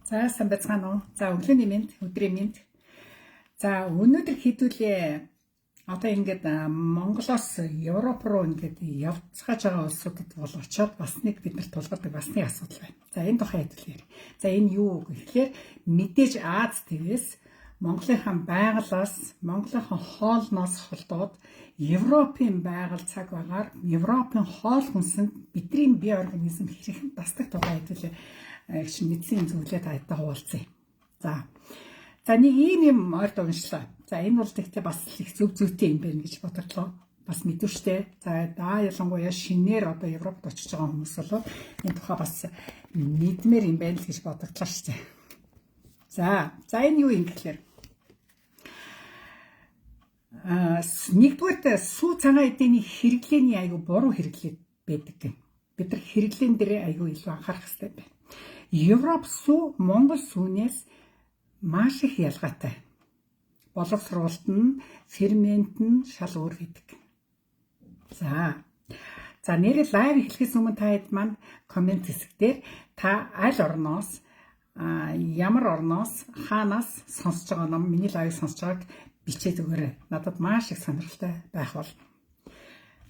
За сайн байцгаана уу. За өглөөний мэнд, өдрийн мэнд. За өнөөдөр хэдүүлээ одоо ингээд Монголоос Европ руу ингээд явцгааж байгаа улсуудад бол очиод бас нэг биднэрт тулгардаг бас нэг асуудал байна. За энэ тухай хэдүүлээ. За энэ юу гэхээр мэдээж Аз твээс Монголынхаа байгалаас, Монголынхаа хоолноос холдоод Европын байгаль цаг багаар Европын хоол хүнсэнд бидний бие организм хэрхэн дасдаг тухай хэдүүлээ. Мэдсэн зүйлээ таадтай хуваалцъя. За нэг ийм ойрд уншлаа. За энэ бол тэгтээ бас их зөв зүйтэй юм байна гэж бодлоо. Бас мэдвэштэй. За ялангуяа шинээр одоо Европт очиж байгаа хүмүүс бол энэ тухай бас мэдмээр юм байна л гэж бодлоо шүү дээ. За энэ юу юм гэхээр нэгдүгээр сүү цагаан эдэний хэрэглээний аягүй буруу хэрэглээд байдаг гэн. Бид нар хэрэглэн дээр аягүй илүү анхаарах хэрэгтэй байна. Европ сүү Монгол сүүнээс маш их ялгаатай. Боловсруулалт нь, фермент нь шал өөр гэдэг. За нэрээ лайв эхлэхээс өмнө та хэд маань комент хэсгээр та аль орноос ямар орноос хаанаас сонсож байгаа ном миний лайв сонсож байгааг бичээд өгөөрэй. Надад маш их сонирхолтой байх бол.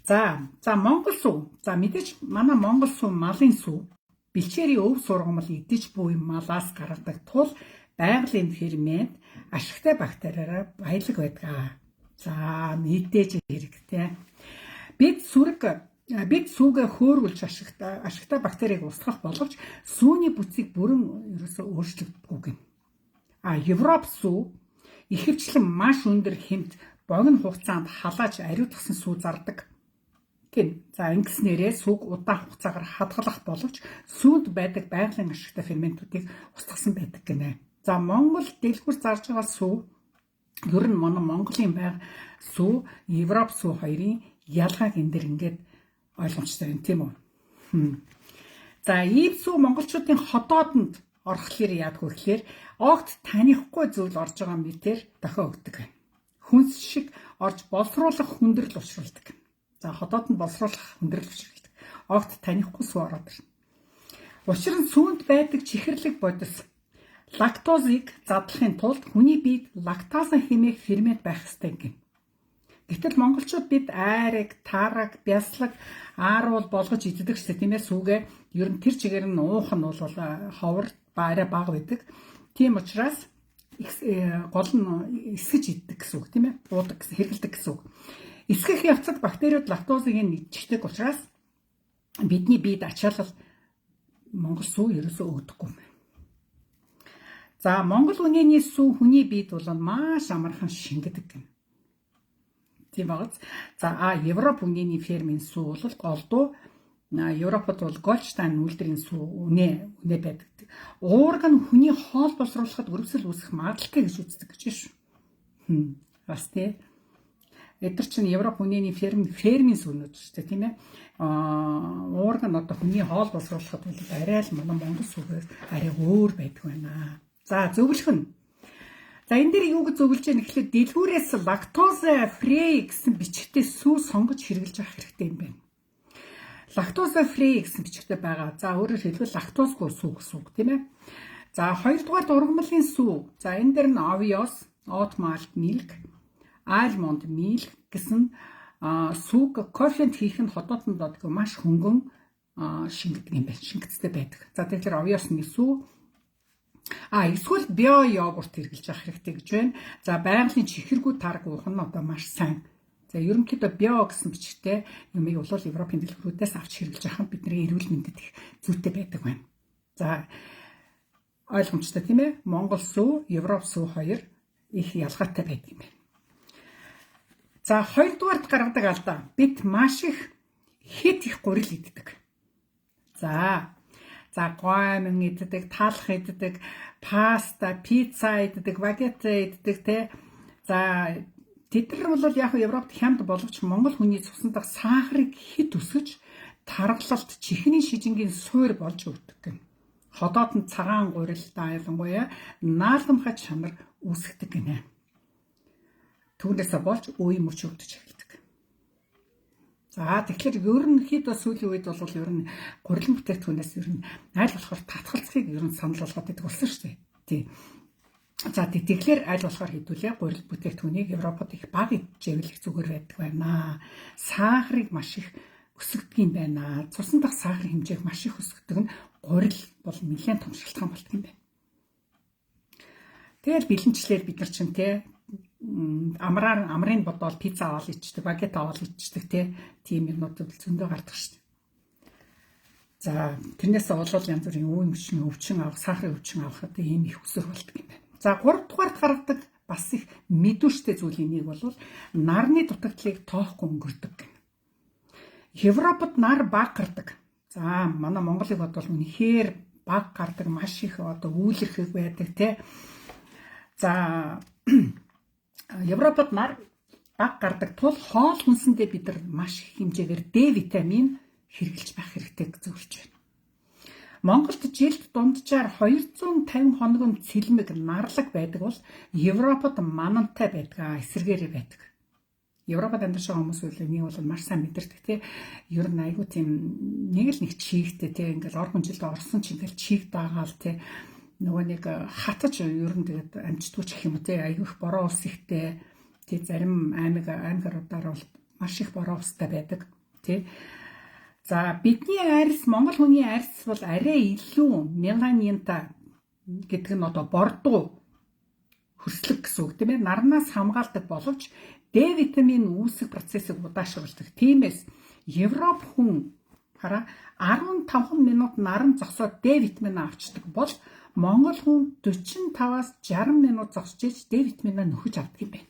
За Монгол сүү. За мэдээж манай Монгол сүү малын сүү. Бэлчээрийн өв сургамал идэж буй малаас гаргадаг тул байгалийн фермент ашигтай бактериараа баялаг байдаг. За мэдээж хэрэгтэй. Бид сүүгээ хөөргөлж ашигтай бактерийг устгах боловч сүүний бүцийг бүрэн ерөөсөө өөрчлөгддөггүй гэнэ. Европ сүү ихэвчлэн маш өндөр хэмт богино хугацаанд халааж ариутгасан сүү зардаг. За ингэснээрээ сүг удаан хугацаагаар хадгалах боловч сүүнд байдаг байгалийн ашигтай ферментүүдийг устгасан байдаг гинэ. За Монгол дэлгүүр зарж байгаа сүү ер нь Монголын байг сүү, Европ сүү хоёрын ялгааг энэ дэр ингээд ойлгомжтой байна тийм үү? За ийм сүү монголчуудын ходоодонд орохлоор яадгүй гэхээр огт танихгүй зүйл орж байгаа мэтэр дохио өгдөг байна. Хүнс шиг орж боловсруулах хүндрэл учруулдаг. За ходоодонд боловсруулах хүндрэл учруулдаг. Огт танихгүй сүү ороод ирнэ. Учир нь сүүнд байдаг чихэрлэг бодис лактозыг задлахын тулд хүний биед лактазын хэмээх фермент байх ёстой гэнэ. Гэтэл монголчууд бид айрыг, тараг, бяслаг, ааруул болгож иддэг шүү дээ тийм ээ сүүгээ. Ер нь тэр чигээр нь уух нь бол ховор арай бага байдаг. Тийм учраас гол нь эсгэж иддэг гэсэн үг тийм ээ. Уудаг гэсэн хэргэлдэг гэсэн үг. Эсгэх явцад бактериуд лактозыг идчихдэг учраас бидний биед ачаалал Монгол сүү ерөөсөө өгдөггүй юм. За Монгол үнэний сүү хүний биед бол маш амархан шингэдэг гэнэ. Тийм багц. За Европ үнэний фермийн сүү бол голдуу Европод бол Гольштайн үйлдвэрийн сүү үнэ байдаг. Уург нь хүний хоол боловсруулахад өрөвсөл үүсэх магадлалтай гэж үздэг гэж шүү. Бас тийм. Эдгээр чинь Европ үнэний фермийн сүүнүүд шүү дээ тийм ээ. Уург нь одоо хүний хоол боловсруулахад бол арай л манай Монгол сүүгээс арай өөр байдаг байна. За зөвлөх нь. За энэ дээр юу гэж зөвлөж яах гэхлээр дэлгүүрээс лактоза фри гэсэн бичгтээ сүү сонгож хэрэглэж авах хэрэгтэй юм байна. Лактоза фри гэсэн бичгтээ байгаа. За өөрөөр хэлбэл лактозгүй сүү гэсэн үг тийм ээ. За хоёрдугаар ургамлын сүү. За энэ дээр нь Ovios, oat malt milk, almond milk гэсэн сүүг кофенд хийх нь ходоодонд одгүй маш хөнгөн шингэдэг юм байна. Шингэцтэй байдаг. За тэгэхээр Ovios-ны сүү эсвэл био йогурт хэрэглэж авах хэрэгтэй гэж байна. За байгалийн чихэргүй тарг уух нь одоо маш сайн. За ерөнхийдөө био гэсэн бичгтээ юмыг бол Европын дэлгүүрүүдээс авч хэрэглэж авах нь бидний эрүүл мэндэд их зүйтэй байдаг байна. За ойлгомжтой тийм ээ. Монгол сүү, Европ сүү хоёр их ялгаатай байдаг юм байна. За хоёрдугаарт гаргадаг алдаа. Бид маш их хэд их гурил иддэг. За гоймон иддэг, талах иддэг, паста, пицца иддэг, багетта иддэг те. За тэд нар бол яг Европт хямд боловч Монгол хүний цусан дах сахарыг хэд өсгөж таргалалт чихний шижингийн суур болж өгдөг гэнэ. Ходоодонд цагаан гурил ялангуяа наалдамхай чанар үүсгдэг гэнэ. Түүнээс болж үе мөч өвдөж эхэлдэг. За тэгэхээр ерөнхийдөө сүүлийн үед бол ер нь гурилан бүтээгдэхүүнээс ер нь аль болохоор татгалзахыг ер нь санал болгоод байдаг болсон шүү дээ. Тий. За тэгэхээр аль болохоор хэдүүлээ гурил бүтээгдэхүүнийг Европод их бага ижэвлэх зүгээр байдаг байна. Сахарыг маш их өсгдөг юм байна. Цусан дахь сахарын хэмжээг маш их өсгдөг нь гурил бол нэлээд том шалтгаан болдог юм байна. Тэгэл бэлэнчлэр бид нар чинь те амрын бодвол пицца аваад ичдэг, багет аваад ичдэг тийм юмнууд зөндөө гардаг шүү дээ. За тэрнээс болоод янз бүрийн үе өвчин авах, сахарын өвчин авахад ийм их өсөр болдог юм байна. За 3 дугаарт гаргадаг бас их мэдүүштэй зүйлийн нэг бол нарны дутагдлыг тоохгүй өнгөрдөг гэнэ. Европод нар баг гардаг. За манай Монголыг бодвол үнэхээр баг гардаг, маш их одоо үйлэрхэг байдаг те. За Европод нар баг гардаг тул хоол хүнсэндээ бид нар маш их хэмжээгээр D витамин хэрэглэж байх хэрэгтэй гэж зөвлөж байна. Монголд жилд дунджаар 250 хоног цэлмэг нарлаг байдаг бол Европод манантай байдаг, эсэргээрээ байдаг. Европод амьдарч байгаа хүмүүс үнийг бол маш сайн мэдэрдэг те. Ер нь айгүй тийм нэг л нэг чигтэй те ингээл орхон жилд орсон ч ингээл чиг даагаал те. Нөгөө нэг хатаж ер нь тэгээд амжтгүй ч гэх юм уу те айгүй их бороо ус ихтэй тий зарим аймагуудаар бол маш их бороо устай байдаг тий. За бидний арьс Монгол хүний арьс бол арай илүү меланинта гэдэг нь одоо бордуу хөслөг гэсэн үг тийм ээ. Нарнаас хамгаалдаг боловч D витамин үүсэх процессыг удаашруулдаг. Тиймээс Европ хүн хараа 15 минут наран зогсоод D витамин авчдаг бол Монгол хүн 45-аас 60 минут зогсож D витаминаа нөхөж авдаг юм байна.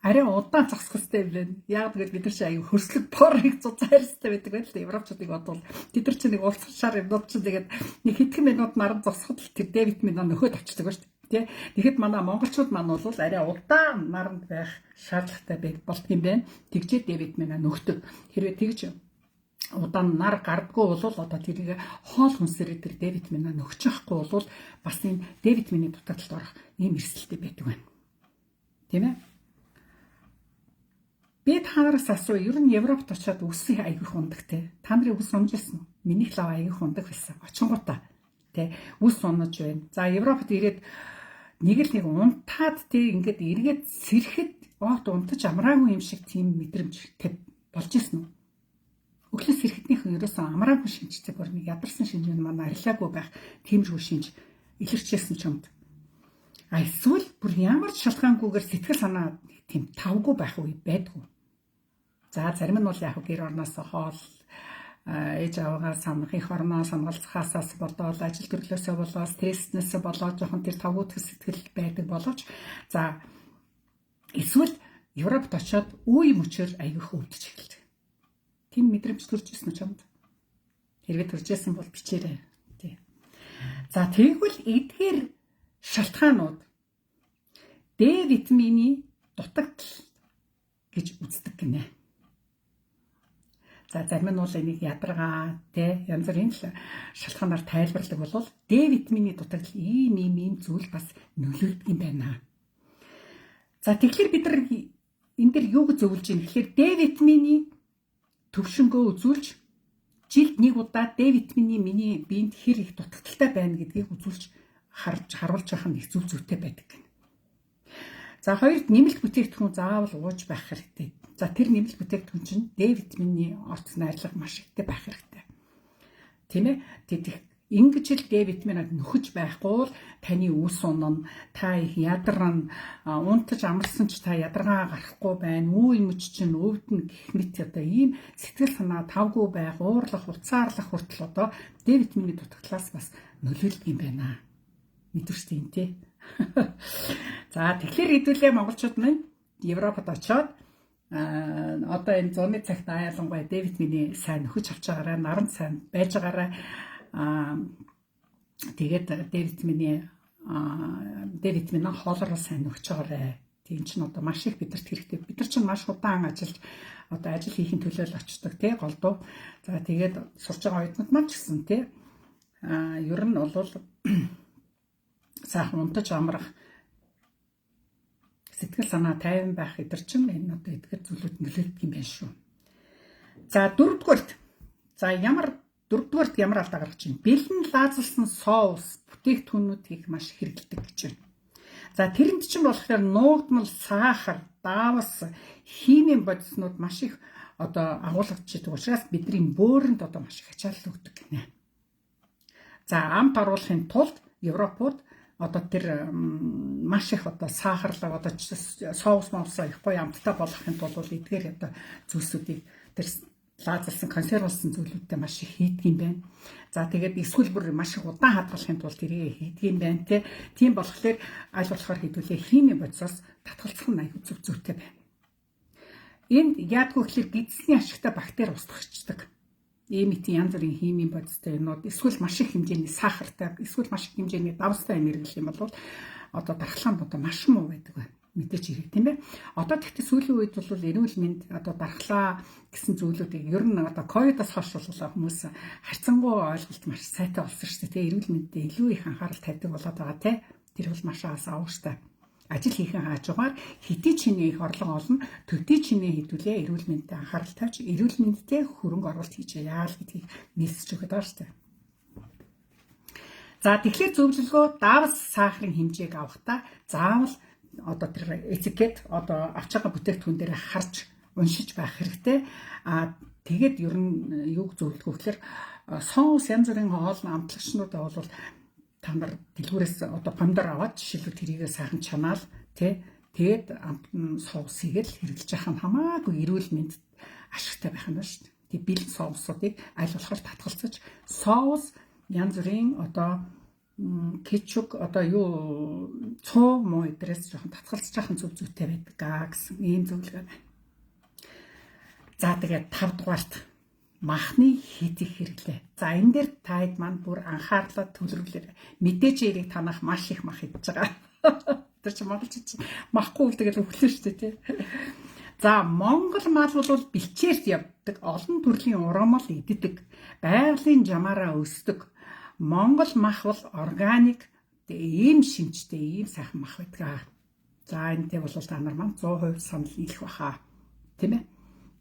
Арай удаан зогсох хэрэгтэй юм байна. Яг тэгээд бид нар чи аюу хөрслөг борыг зузаарстай байдаг байл л Европчуудыг бодвол тэд нар чи нэг улсчаар юмнууд чи тэгээд нэг хэдхэн минут наран зогсоход л тэр D витаминаа нөхөд авчдаг ба шүү дээ. Тэгэхэд манай монголчууд маань бол арай удаан наранд байх шаардлагатай болдго юм байна. Тэгжээ D витаминаа нөхдөг. Хэрвээ тэгж удаан нар гардггүй бол одоо тэрийг хоол хүнсээр тэр D витаминаа нөхч байхгүй бол бас энэ D витамины дутагдлалд орох ийм эрсдэлтэй байдаг байна. Тийм ээ. Би танараас асуу, ер нь Европт очиод үсээ аягих ундаг те. Та нарын үс унжсэн үү? Минийх лав аягих ундаг байсан. Очингуудаа те үс унаж байна. За Европт ирээд нэг л нэг унтаад те ингээд эргээд сэрхэд огт унтаж амраагүй юм шиг тийм мэдрэмж болж ирсэн үү? Өглөө сэрхэднийхэн ерөөсөн амраагүй шинжтэй бүр нэг ядарсан шинж нь манай арилаагүй байх тиймэрхүү шинж илэрчээсэн ч юмд. Эсвэл бүр ямар ч шалтгаангүйгээр сэтгэл санаа тийм тавгүй байх үе байдгүй. За зарим нь бол яг гэр орноос хоол ээж аваагаа санах, их орноо сангалцахаас болоод ажил төрлөөсөө болоод стресснээс болоод жоохон тэр тавгуудах сэтгэл байдаг боловч за эсвэл Европт очиод үе мөчөөр аягүйх өвдөж эхэлдэг. Тийм мэдрэмж төрж ирсэн ч юмд. Хэрвээ төрж ирсэн бол бичээрэй. Тий. За тэгвэл эдгээр шалтгаанууд D витамины дутагдал гэж үздэг гинэ. За зарим нь бол энийг ядаргаа те янз бүрийн шалтгаанаар тайлбарладаг бол D витамины дутагдал ийм зүйл бас нөлөөлдөг юм байна. За тэгэхээр бид нар энэ дэр юуг зөвлөж юм гэхээр D витамины төвшөнгөө үзүүлж жилд нэг удаа D витамины миний биед хэр их дутагдaltaй байна гэдгийг үзүүлж харуулж байх нь их зөв зүйтэй байдаг гэнэ. За хоёрд нэмэлт бүтээгдэхүүн заавал ууж байх хэрэгтэй. За тэр нэмэлт бүтээгдэхүүн чинь D витамины орц найрлага маш ихтэй байх хэрэгтэй. Тийм ээ? Тэгэх ингэж л D витаминыг нөхөж байхгүй бол таны үс унана, та их ядарна, унтаж амарсан ч та ядаргаа гарахгүй байна, үе мөч чинь өвдөн гэх мэт одоо ийм сэтгэл санаа тавгүй байх, уурлах, уцаарлах хүртэл одоо D витамины дутагдлаас бас нөлөөлдөг юм байна. Мэдвэрчтэй юм тий. За тэгэхээр хэдүүлээ монголчууд маань Европод очоод одоо энэ зуны цагт аяалангуй D витамины сайн нөхөж авч байгаарай, наранд сайн байж байгаарай. Тэгээд D витаминаа хоолоор сайн нөхж байгаарай. Тийм ч одоо маш их бидэрт хэрэгтэй. Бид нар чинь маш удаан ажиллаж одоо ажил хийхин төлөөл очдог тий голдуу. За тэгээд сурч байгаа оюутнууд маань ч гэсэн тий ер нь бол сайхан унтаж амрах сэтгэл санаа тайван байх эдэр чинь энэ одоо эдгээр зүйлүүд нөлөөлдөг юм байна шүү. За дөрөвдүгээрт ямар алдаа гаргаж байна? Бэлэн лаазалсан соус бүтээгдэхүүнүүд их маш хэрэгэлдэг гэж байна. За тэрэнд чинь болохоор нуугдмал сахар, давас, химийн бодиснууд маш их агуулгадчихдаг учраас бидний бөөрөнд маш их ачаалал өгдөг гинэ. За амт оруулахын тулд Европууд тэр маш их сахарлаг соус их гоё амттай болгохын тулд эдгээр зүйлсүүдийг тэр лаазалсан консервлсан зүйлүүдтэй маш их хийдэг юм байна. За тэгээд эсвэл бүр маш их удаан хадгалахын тулд тэрийг хийдэг юм байна те. Тийм болохоор аль болохоор хэдүүлээ химийн бодисоос татгалзах нь аюул зүйтэй байна. Энд яадгүй гэхээр гидсний ашигтай бактери устгахчдаг. Ийм янз бүрийн химийн бодистой юмнууд эсвэл маш их хэмжээний сахартай, эсвэл маш их хэмжээний давстай юм хэрэглэх юм бол дархлаанд маш муу байдаг байна. Мэдээж хэрэг тийм ээ. Тэгтээ сүүлийн үед бол эрүүл мэнд дархлаа гэсэн зүйлүүдийг ер нь ковидоос хойш бол хүмүүс харьцангуй ойлголт маш сайтай болсон шүү дээ. Тэ эрүүл мэндэд илүү их анхаарал тавьдаг болоод байгаа те. Тэр бол маш аавштай. Ажил хийхэн хаажгаар хэдий чиний их орлого олно, төдий чиний хэдүүлээ эрүүл мэндэд анхаарал тавьж эрүүл мэндэд хөрөнгө оруулалт хийж яа л гэдгийг нийлсэж өгöd байгаа шүү дээ. За тэгэхээр зөвлөгөө давс сахарын хэмжээг авахдаа заавал тэр этикет авч байгаа бүтээгдэхүүн дээр харж уншиж байх хэрэгтэй. Тэгээд ер нь юуг зөвлөгөө гэхээр соус янз бүрийн хоолны амтлагчнуудаа бол та нар дэлгүүрээс помидор аваад жишээлбэл тэрийгээ сайхан чанаал тэгээд соусыг л хэрэглэж явах нь хамаагүй эрүүл мэндэд ашигтай байх нь шүү дээ. Тэгээд бэлэн соусуудыг аль болохоор татгалзаж соус янз бүрийн кетчуп цуу муу эдрээс жоохон татгалзаж явах нь зөв зүйтэй байдаг гэсэн ийм зөвлөгөө байна. За тэгээд 5 дугаарт махны хийх хэрэглээ. За энэ дээр таад маань бүр анхаарлаа төвлөрүүлээрэй. Мэдээж эрийг танах маш их мах идэж байгаа. Тэр чинь монголчууд махгүй үлдэгээл өглөө шүү дээ тий. За монгол мал бол бэлчээрт явдаг, олон төрлийн ургамал иддэг, байгалийн жамаараа өсдөг. Монгол мах бол органик, ийм шинжтэй, ийм сайхан мах байдаг. За энэтэй бол та нар маань 100% санал нийлэх баха. Тийм ээ.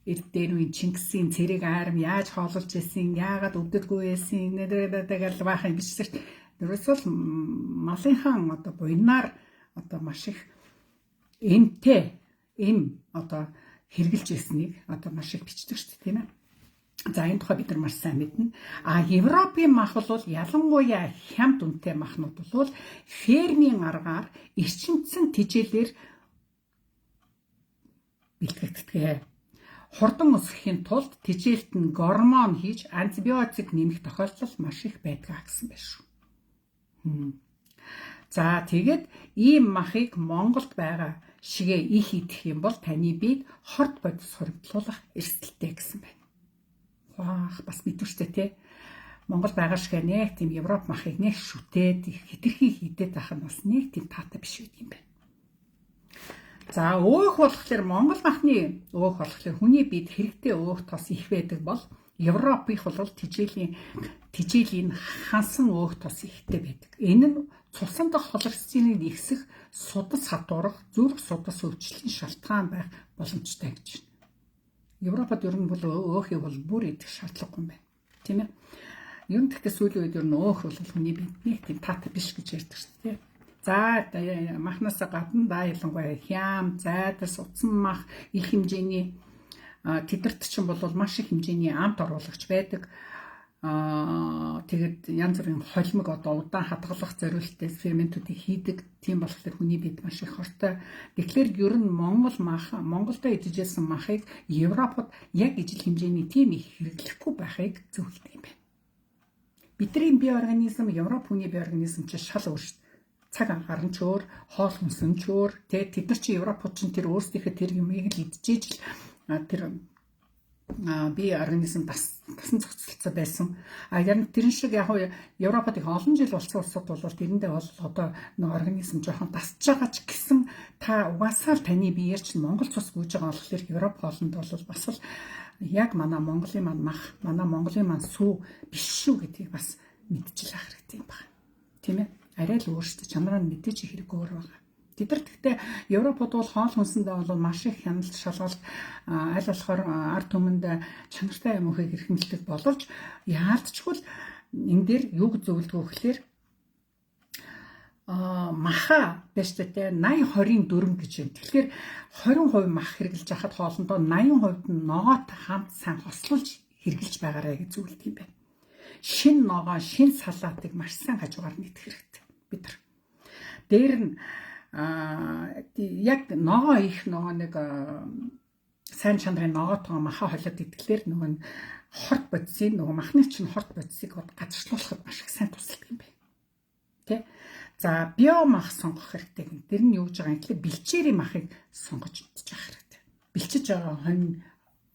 Эрдэнэ үеийн Чингисийн цэрэг арми яаж хоололж ирсэн, яагаад өвдөлгүй байсан, тэгэл баах юм биш шүү дээ. Ерөөсөө малынхаа буйнаар маш их эмтэй хэрглэж ирснийг маш их бичдэг шүү дээ, тийм ээ. За энэ тухай бид нар маш сайн мэднэ. Европын мах бол ялангуяа хямд үнэтэй махнууд бол фермийн аргаар эрчимцэн тижээлээр бэлтгэгддэг. Хурдан өсөхийн тулд тижээлт нь гормон хийж антибиотик нэмэх тохиолдол маш их байдаг гэсэн байна шүү. За тэгээд ийм махыг Монголд байгаа шигээ их идэх юм бол таны биед хорт бодис хоригдлуулах эрсдэлтэй гэсэн байна. Бас мэдвэртэй те. Монгол байгаа шигээ нэг тийм Европ махыг нэг шүтээд хэтэрхий хийдээд байх нь бас нэг тийм таатай биш үү юм байна. За өөх болохоор Монгол махны өөх болохоор хүний биед хэрэгтэй өөх тос их байдаг бол Европынх бол тижээлийн хансан өөх тос ихтэй байдаг. Энэ нь цусан дах холерцины нэгсэх судас хатуурах зүрх судас өвчлөлийн шалтгаан байх боломжтой гэж байна. Европод ер нь бол өөхийг бол бүр идэх шаардлагагүй юм байна. Тийм ээ. Ер нь тэгтээ сүүлийн үед ер нь өөх бол хүний биед нэг тийм таатай биш гэж ярьдаг шүү дээ. За махнаас гадна ялангуяа хям, зайдас, утсан мах их хэмжээний тэдэрт чинь бол маш их хэмжээний амт оруулагч байдаг. Тэгээд янз бүрийн холимог удаан хадгалах зорилттой ферментүүдийг хийдэг. Тийм болохоор хүний биед маш их хортой. Тэгэхээр ер нь Монголдо идэж байсан махыг Европод яг ижил хэмжээний тийм их хэрэглэхгүй байхыг зөвлөдөг юм байна. Бидний бие организм Европ хүний бие организм чинь шал өөр шүү дээ. Цаг анхааран ч өөр, хоол хүнсэн ч өөр. Тэд нар чи Европууд чинь тэр өөрсдийнхээ тэр юмыг л идчихэж тэр бие организм тасан зохицолцоо байсан. Яг тэрэн шиг яг Европод их олон жил болсон улсууд бол тэрэндээ бол одоо нэг организм жоохон тасж байгаа ч гэсэн та угаасаа л таны биеэр чинь Монгол цус гүйж байгаа болохоор Европ хоолнд бол бас л яг манай Монголын мах, манай Монголын сүү биш шүү гэдгийг бас мэдчихэл ах хэрэгтэй юм байна. Тийм ээ. Арай л өөрсдөө чанараа мэдээж хэрэг өөр байгаа. Тэд нар гэхдээ Европод бол хоол хүнсэндээ бол маш их хяналт шалгалт аль болохоор ард түмэнд чанартай юм өөхийг эрхэмлдэг боловч яалтчгүй энэ дээр юг зөвлөдгөө гэхээр маха бэстэтэ 80-20-ын дүрм гэж байна. Тэгэхээр 20% мах хэрглэж хахад хоолндоо 80% нь ногоот хамт сайн хослуулж хэрглэж байгаарай гэж зөвлөдөг юм байна. Шин ногоо, шин салаатыг маш сайн хажуугаар нийтэх хэрэгтэй бид нар. Дээр нь яг ногоо их нөгөө нэг сайн чанарын ногоотойгоо маха холиод идэхлээр нөгөө хорт бодисыг нөгөө махны чинь хорт бодисыг газарчлуулахад маш их сайн тусалдаг юм байна. Тэ? За биомах сонгох хэрэгтэй. Тэр нь юу гэж байгаа юм гэхэл бэлчээрийн махыг сонгож идчих хэрэгтэй. Бэлчиж байгаа хонь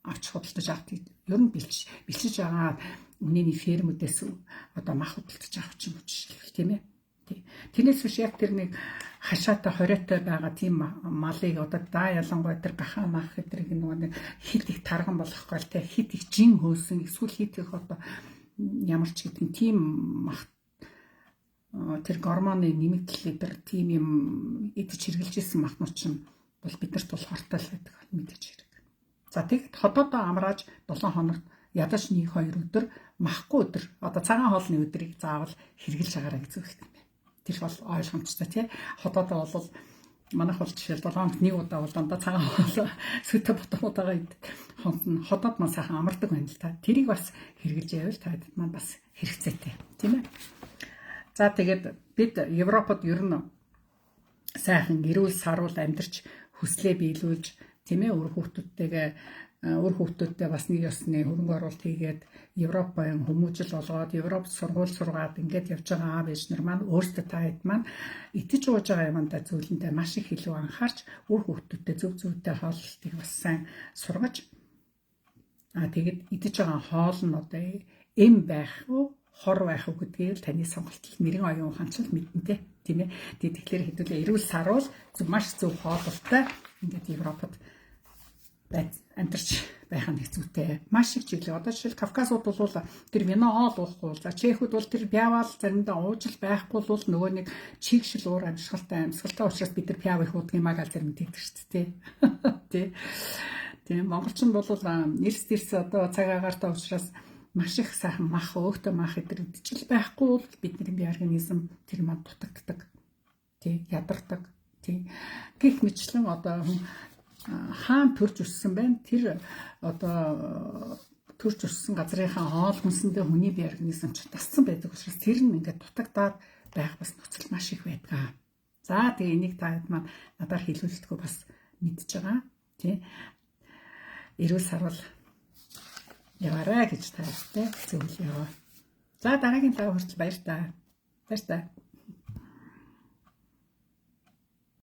авч худалдаж авах. Ер нь бэлчиж байгаа үнэний фермүүдээс одоо мах худалдаж авах юм жишээлбэл тийм ээ. Тэрнээс биш яг тэр нэг хашаатай хориотой байгаа тийм малыг одоо ялангуяа тэр гахаа мах гэдэг нэг хит их тарган болохгүй л те хит их жин хөөсөн эсвэл хит их одоо ямар ч гэдэг тийм мах тэр гормоны нэмэгдэл тэр тийм юм идэж хэрглэжсэн махнууд чинь бол биднэрт бол хортой л байдаг мэдээж хэрэг. За тэгэд ходоодоо амрааж 7 хоногт ядаж 1-2 өдөр махгүй өдөр одоо цагаан хоолны өдрийг заавал хэрглэж агаарай гэж зөвлөдөг юм байна. Тэр бол ойлгомжтой тий. Ходоодоо бол манайх бол жишээл 7 хоногт 1 удаа бол дандаа цагаан хоол сүтэ ботомудаага идэх. Ходоод маань сайхан амардаг байна л та. Тэрийг бас хэрглэж явал таад маань бас хэрэгцээтэй тийм ээ. За тэгээд бид Европод ер нь сайхан гэрүүл саруул амьдарч хүслээ биелүүлж тийм ээ үр хүүхдүүдтэй бас нэг ёсны хөрөнгө оруулалт хийгээд Европын хүмүүжил олгоод Европт сургууль сургаад ингээд явж байгаа аав ээж нар маань өөрсдөө та хэд маань итэж ууж байгаа юмдаа зөвлөндөө маш их илүү анхаарч үр хүүхдүүдтэй зөв зөвтэй хооллолтыг бас сайн сургаж тэгээд идэж байгаа хоол нь одоо эм байх уу хор байх уу гэдгийг л таны сонголт нэрийн оюун ухаанч л мэдэнтэй тийм ээ. Тэгэхээр хэдүүлээ эрүүл саруул маш зөв хооллолтой ингээд Европод амьдарч байх нь хэцүүтэй. Маш их чиглэл. Одоо жишээл Кавказууд бол тэр вино хоол уухгүй. За Чехүүд бол тэр пиавал заримдаа ууж байхгүй бол нөгөө нэг чигшил уур амьсгалтай учраас бид нар пиав их уудаг юм аа гал зарим тэгдэг шүү дээ. Тий. Тийм монголчин бол эрс одоо цаг агаартай учраас маш их сайхан мах өөхтэй мах эдэр идчихэл байхгүй бол бидний бие организм тэр манд дутагддаг. Тий, ядардаг. Тий. Гэх мэтлэн одоо хаан төрж өссөн байна. Тэр одоо төрж өссөн газрынхаа хоол хүнсэндээ хүний бие организм ч тассан байдаг учраас тэр нь ингээд дутагдаад байх бас нөхцөл маш их байдаг. За тэгээ энийг таад маань надаар хэлүүлэлтгүй бас мэдж байгаа. Тий. Эрүүл сарвал яваарай гэж таартай зөвлөё. За дараагийн тав хүртэл баяр таа.